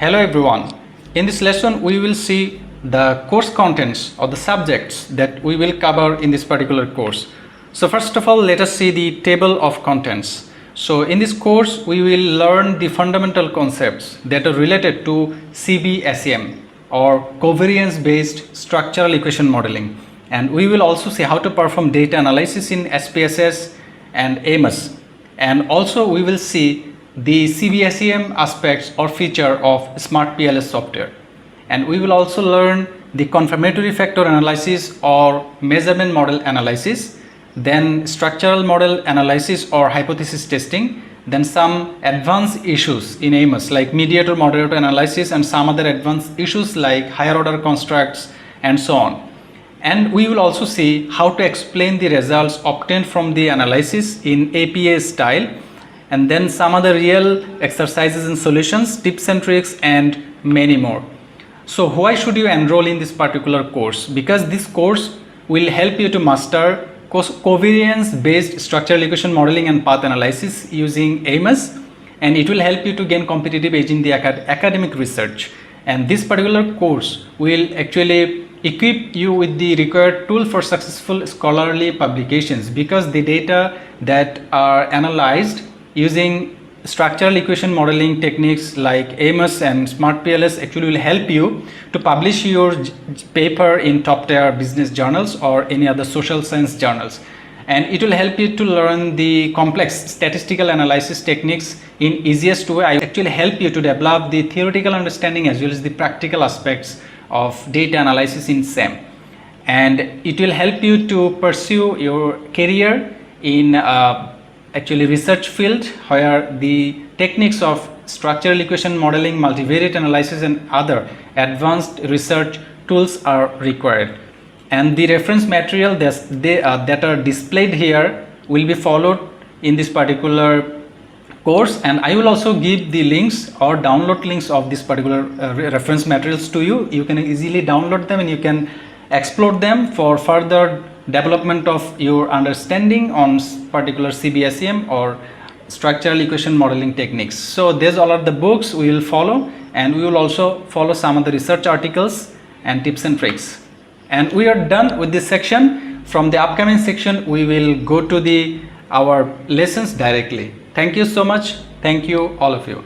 Hello everyone. In this lesson we will see the course contents or the subjects that we will cover in this particular course. So first of all, let us see the table of contents. So in this course we will learn the fundamental concepts that are related to CB-SEM or covariance-based structural equation modeling, and we will also see how to perform data analysis in SPSS and AMOS, and also we will see the CB-SEM aspects or feature of SmartPLS software, and we will also learn the confirmatory factor analysis or measurement model analysis, then structural model analysis or hypothesis testing, then some advanced issues in AMOS like mediator moderator analysis and some other advanced issues like higher order constructs and so on. And we will also see how to explain the results obtained from the analysis in APA style, and then some other real exercises and solutions, tips and tricks, and many more. So why should you enroll in this particular course? Because this course will help you to master covariance-based structural equation modeling and path analysis using AMOS, and it will help you to gain competitive edge in the academic research. And this particular course will actually equip you with the required tool for successful scholarly publications, because the data that are analyzed using structural equation modeling techniques like AMOS and SmartPLS actually will help you to publish your paper in top tier business journals or any other social science journals, and it will help you to learn the complex statistical analysis techniques in easiest way. I actually help you to develop the theoretical understanding as well as the practical aspects of data analysis in SEM, and it will help you to pursue your career in actually research field where the techniques of structural equation modeling, multivariate analysis, and other advanced research tools are required. And the reference material that are displayed here will be followed in this particular course, and I will also give the links or download links of this particular reference materials to you. You can easily download them and you can explore them for further development of your understanding on particular CB-SEM or structural equation modeling techniques. So these all are the books we will follow, and we will also follow some of the research articles and tips and tricks. And we are done with this section. From the upcoming section we will go to our lessons directly. Thank you so much. Thank you all of you.